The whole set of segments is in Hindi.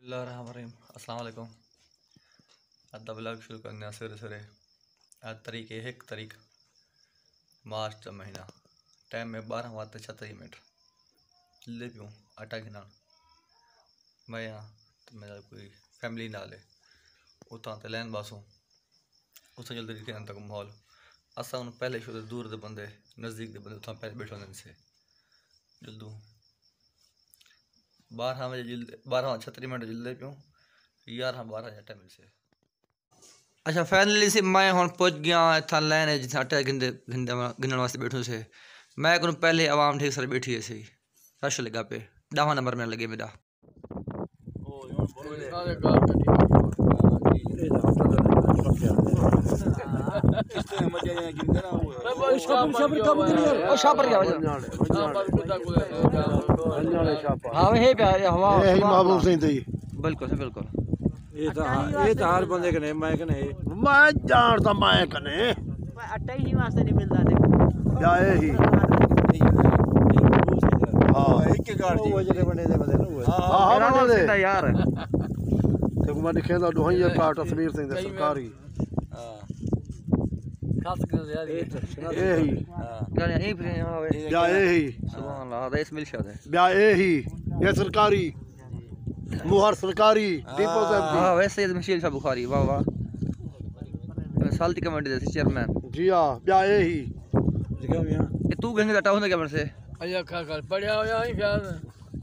अस्सलाम वालेकुम। अद्दा ब्लॉग शुरू करने सवेरे सवेरे आज तारीख मार्च का महीना टाइम में 12:36 जल्दी पियूँ आटा गिना मैं यहाँ तो मेरा कोई फैमिली नाल है उतना तो लैन बासूँ उतना जल्दी दिखे तक माहौल असा हूँ पहले शुरू दूर के बंदे नज़दीक के बंदे उतना पहले बैठे होंगे से जल्दू 12:36 जल्दी पियूँ 11:12 टाइम से। अच्छा फाइनली से मैं हूँ पहुँच गया इतना लैन है जितना आटा गिनने वास्ते बैठूँ से मैं को पहले आवाम ठीक सारी बैठी है सही रश लगा पे 10 नंबर में लगे मेरा बिल्कुल बिल्कुल ये तो हर बंदे कने मैं कने मैं जानता मैं कने आटा ही वास्ते नहीं मिलता देखो जाए ही हां एक के गाड़ी वो जगह बने दे बंदे ना हां हां सीधा यार देखो मैं दिखेंदा दोहिया का तस्वीर सिंह दे सरकारी हां खास कर यार ए ही गाने यही फिर यहां आवे जाए ही सुभान अल्लाह दा इसमिल शाद है ब्याए ही ये सरकारी मुहर सरकारी डिपो से हां वैसे ये मशील साहब बुखारी वाह वाह साल्टी कमेटी जैसे चेयरमैन जी हां ब्याए ही जगह में ये तू गंगे डाटा होने क्या मन से अया खा पढ़या होया ही शायद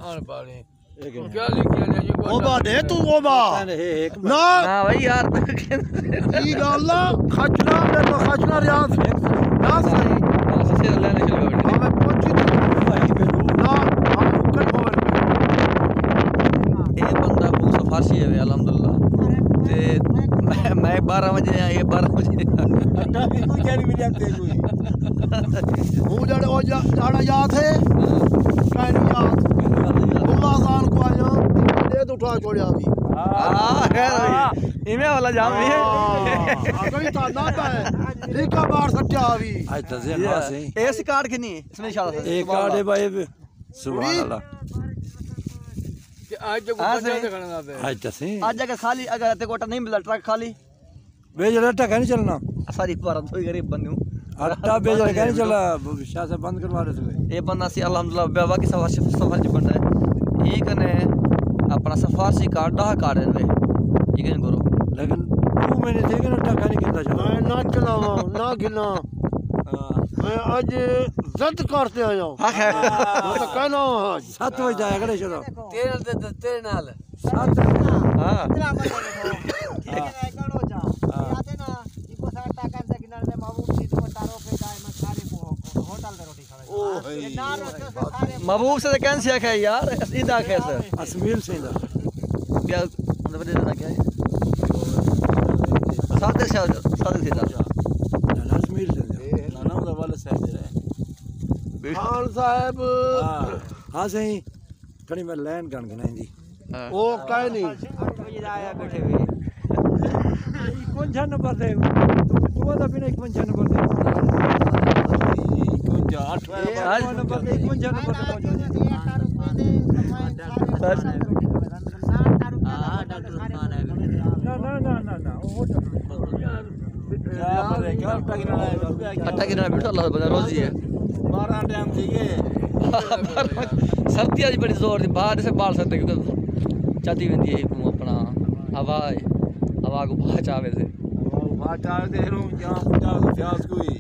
आन पाले एक क्या लिखिया ने जी ओबा दे तू ओबा एक ना ना भाई यार की गल खचना दे तो खचना रियाज ना सही से लेने चल गए हमें पहुंची ना हम मुकन होवे ये बंदा बहुत सफारशी है अल्हम्दुलिल्लाह ते मैं 12 बजे आया ये 12 बजे अट्टा भी कोई क्या नहीं मिल जाते कोई वो जड़े ओ जाड़ा याद है कानी याद अल्लाह खान को आया दे तो उठा छोड़या अभी हां खैर भाई इमे वाला जाम भी है अगली था ना है लीका बार सट्या अभी आज तो जेन वासे एस कार्ड कितनी है इसमें इंशाल्लाह एक कार्ड है भाई सुभान अल्लाह कि आज जो बच्चा देखना पे आज तो से आज जगह खाली अगर ते कोटा नहीं मिला ट्रक खाली बेजल अट्टा नहीं चलना सारी पर तो गरीब बंदू अट्टा बेजल नहीं चला शाह से बंद करवा रहे थे ये बंदा सी अल्हम्दुलिल्लाह बेवा की सफारशी बंदा है ये कने अपना सफारशी कार्ड दा कार्ड है वे ये कने करो लेकिन 2 महीने थे कि अट्टा नहीं गिनता चला मैं ना चलावा ना गिना मैं आज जद करते आया हूं हां खैर मैं तो कहना आज 7 बजे आया करे चलो तेरे नाल 7 हां महबूब से कैंसिल है यार इदा कैसे असमील से इधर क्या मतलब देना क्या है सादे से असमील से नाना उधर वाले साइड है खान साहब हां सही थोड़ी मैं लैंड गन गिनाई वो कह नहीं 8 बजे आया बैठे हुए कौन सा नंबर दे तू तो बिना कौन सा नंबर दे कौन सा 8 नंबर दे कौन सा नंबर दे ना वो क्या अट्टा गिना बैठो अल्लाह बंदा रोजी है 12 टाइम थी के सर्दी आज बड़ी जोर दी बाहर से बाल सकते क्योंकि चाती वेंदी है को अपना हवा को बाहर चावे से चार दे रू क्या पूजा प्यास कोई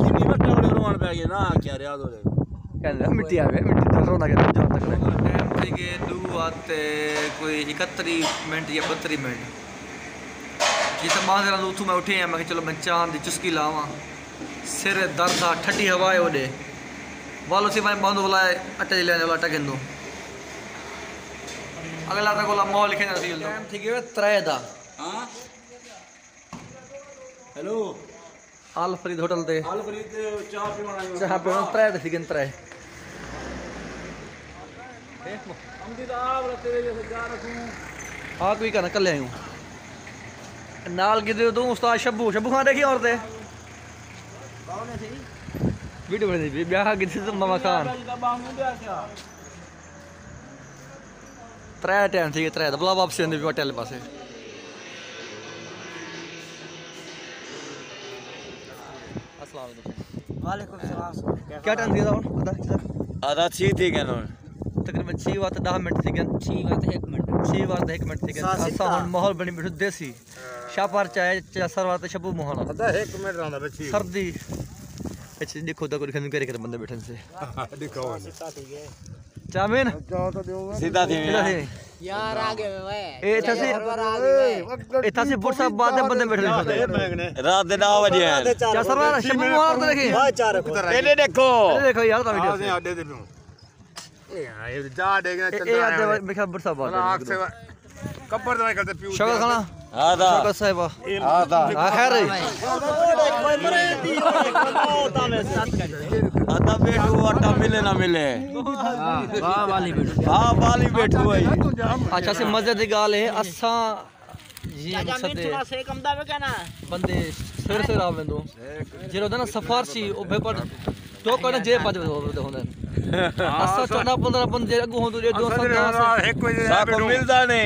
किन्नी मट्टा बड़े रोन पे गए ना क्या रियाज हो कहंदा मिट्टी आवे मिट्टी तो रोना के जो तक टाइम थी के दू आते कोई 31 मिनट या 32 मिनट जिस माजरा उठू मैं उठे मैं चलो मैं चांद दी चुस्की लावा सिर दर्द आ ठंडी हवा है ओडे वालो से मैं बंद वाला अटे लेने वाला अटा गिंदो अगला तक वाला मॉल लिखे ना सील टाइम थी के 3 दा हां हेलो आल फरीद होटल ते हाल फरीद चाय पीवन आयो चाह पे 3 दा सिगन 3 हम दी आप तेरे जैसे जा रखूं हां कोई कहना कल आयूं नाल गिदे तू उस्ताद शब्बू खान देखी और ते कौन है सही वीडियो बनी थी ब्याह गिदे तो मामा खान त्रै टाइम थी त्रै दबला वापसी आंदे होटल पासे अस्सलाम वालेकुम वालेकुम सलाम क्या टाइम थी हुन पता आधा छी थी गन तकरीबन 6 बात 10 मिनट थी गन 6 बात 1 मिनट थी गन असा हुन माहौल बनी बैठो देसी शापर चाय सरवात शबू माहौल आधा 1 मिनट रहंदा बची सर्दी अच्छा देखो तो कोई खन करे बंदे बैठन से देखो चामिन सीधा थी यार आगे वे ए था से बुरसा बाद बंदे बैठे रात दे 9 बजे क्या सरवार शबू माहौल तो देखी ये देखो यार ता वीडियो आडे दे ए जा देखना चल ए आदे मेरा बुरसा बाद आग से कब्र दवाई करते पियो शक्ल खाना आधा शक्ल साहिबा आधा खैर आधा बैठो आटा मिले ना मिले वाह वाली बेटू हां वाली बैठो है अच्छा से मजे दी गाल है असा जी मकसद से कम दावे कहना बंदे सिर से आ वेंदो जेरो ना सफारशी ओ पेपर तो कोने जे पाज होंदे असा 14-15 बंदे अगु होंदो जे दो एक बजे साको मिलदा ने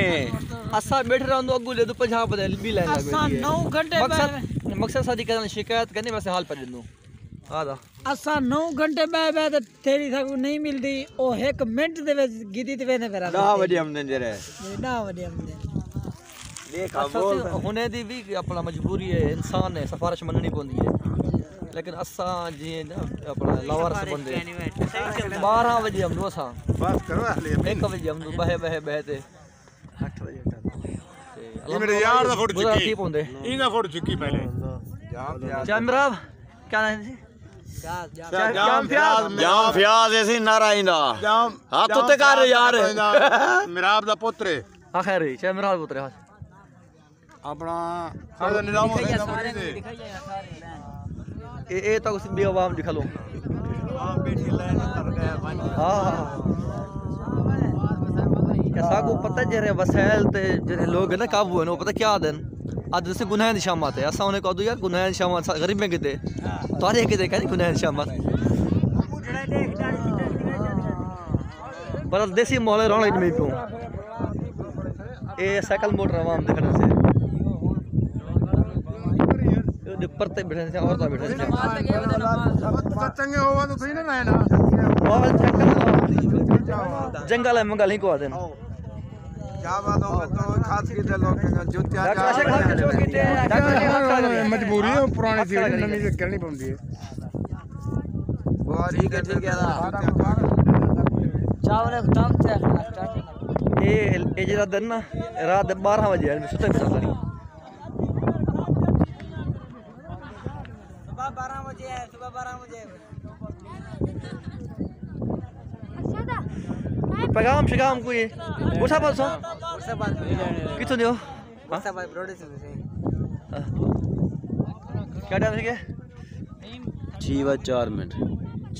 असा बैठ रहंदो अगु ले 50 बदे बी लाइन लगे असा 9 घंटे मकसद सादी करन शिकायत करनी वैसे हाल पर दिंदो आदा असा 9 घंटे बाद तेरी थाकू नहीं मिलदी ओ 1 मिनट दे विच गिदी ते वेने मेरा 10 बजे हमने जरे 9 बजे हमने देख होने दी भी अपना मजबूरी है इंसान है सिफारिश मननी पौंदी है लेकिन असा जी ना अपना लावार से बंदे 12 बजे हम दोसा बस करो हले 1 बजे हम बहे ते 8 बजे ये मेरे यार दा फोटो चुकी पौंदे इना फोटो चुकी पहले जामराब क्या नाम जी जाम फ्याज ऐसी नारायणा हां तो ते कर यार मिराब दा पुत्र हां खैर है जामराब पुत्र अपना सारा निजाम ए तो उस भी आवाम दिखा लो हां बैठी लाइन कर गया हां कैसा को पता जरे वसाइल ते जरे लोग ना काबू है नो पता क्या देन आज जैसे गुनाह निशामत है ऐसा होने को दो यार गुनाह निशामत गरीब में किते तोरे के देखा नहीं गुनाह निशामत पर देसी मोहल्ले रौनक में पियो ए साइकिल मोटर आवाम देखने से ये परते बैठे से और तो बैठे से सत्संग होवा तो थई ना ना मोबाइल साइकिल जंगल है मंगल ही को देन क्या बात हो तो खास की दे लोग जुत्या मजबूरी है पुरानी थी नवी से करनी पड़ती है बहुत ठीक है चावल एकदम से स्टार्ट ए जरा दिन ना रात 12 बजे है सुते चल रही सुबह 12 बजे है सुबह 12 बजे पैगाम शिगाम कोई उठा बसो कितो दियो सब ब्रोडे से क्या टाइम है 6:04 मिनट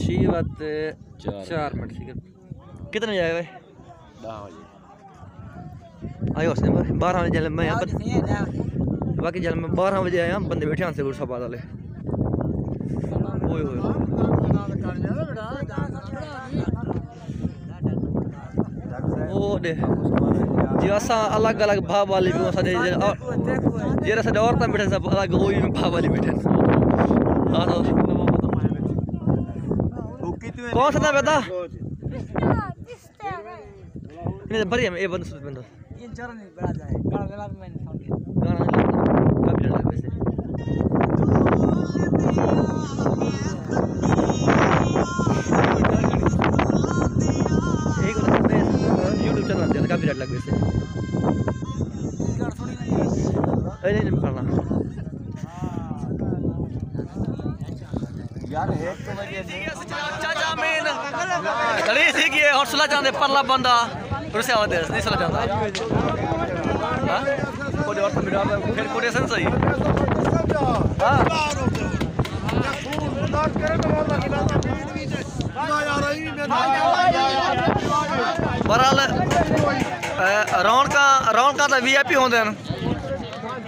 6:04 मिनट ठीक है कितने जाए भाई 10 बजे आयो से 12 बजे जल मैं यहां बाकी जल मैं 12 बजे आया बंदे बैठे हैं से गुरसा बाद वाले ओए ओए ओ दे जी असा अलग अलग भाव वाली भी साडे जेरा साडे औरतां बैठे सब अलग ओई में भाव वाली बैठे हां तो कौन सा था बेटा ये बढ़िया में ये बंद सुन बंद ये जरा नहीं बड़ा जाए गाना वाला मैंने फोन किया गाना काफी लगा वैसे एक YouTube चैनल है काफी लगा वैसे नहीं पढ़ना यार 1 बजे चाचा मेन खड़ी थी कि और सुला जांदे परला बंदा रुसे आवते नहीं सुला जांदा हां कोई और तो मिला फिर कोई सन सही हां बहरहाल रौनका तो VIP होंदे न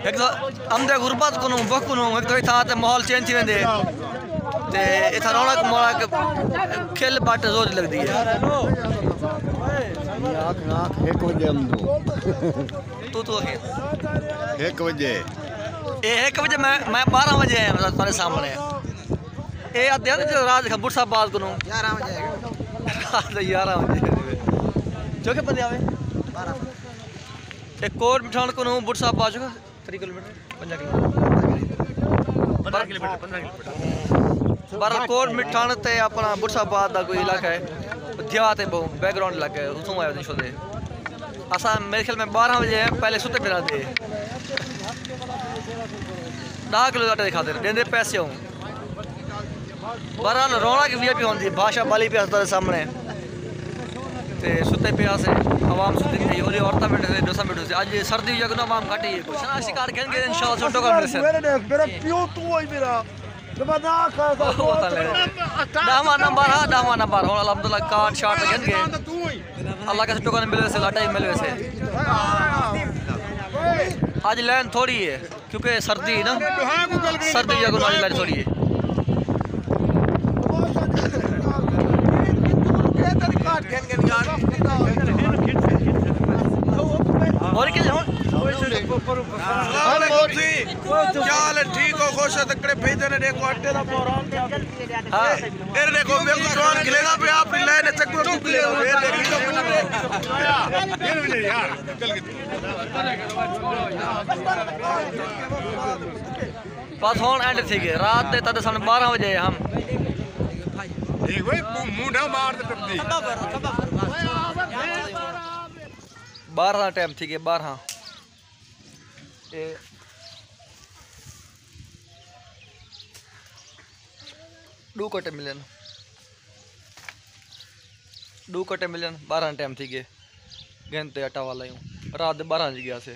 एक तो अमदे गुरबत को बकुनो एक तो था ते माहौल चेंज थी वेंदे ते इथा रौनक खेल बाट जोर लगदी है आख 1 बजे आंदो तू है 1 बजे ये 1 बजे मैं 12 बजे आया तुम्हारे सामने ये आते हैं जो रात खबूर साहब बात करूँ 11 बजे रात 11 बजे जो के बंदे आवे 12 एक कोट मिठान को नु बुट साहब बाजू 3 किलोमीटर 15 किलोमीटर कोट मिठान ते अपना बुट साहब बात दा कोई इलाका है देहात है बहु बैकग्राउंड इलाका है उसमें आया नहीं छोड़े असा मेरे ख्याल में 12 बजे पहले सुते पिरा दे 10 किलो आटा दिखा दे देंदे पैसे हूँ 12 रोना की वीआईपी होती भाषा बाली पे हस्ता सामने ते सुते पिया से आवाम सुती थी और औरतें बैठे थे 200 मीटर से आज सर्दी जगह ना आवाम घटी है कुछ ना शिकार करेंगे इंशाल्लाह छोटो का मिल से मेरा पियो तू होई मेरा जबरदा का दामा नंबर हो अल्हम्दुलिल्लाह कार्ड शॉट गए अल्लाह का छोटो का मिले से लाटा ही मिले से आज लाइन थोड़ी है क्योंकि सर्दी ना सर्दी जगह वाली लाइन थोड़ी है और क्या चाल ठीक हो खुश तकड़े भेजते ने देखो आटे दा प्रोग्राम हां ए देखो मेरे को जवान खिलेगा पे आप लाइन चक्कर तू खिलेगा ये यार चल बस होन एंड थी गए रात दे तद सन 12 बजे हम एक भाई मुंडा मार दे टपदी 12 टाइम थी गए 12 ए दो कटे मिलन 12 टाइम थी गए घंटे आटा वाला हूँ रात 12 बज गया से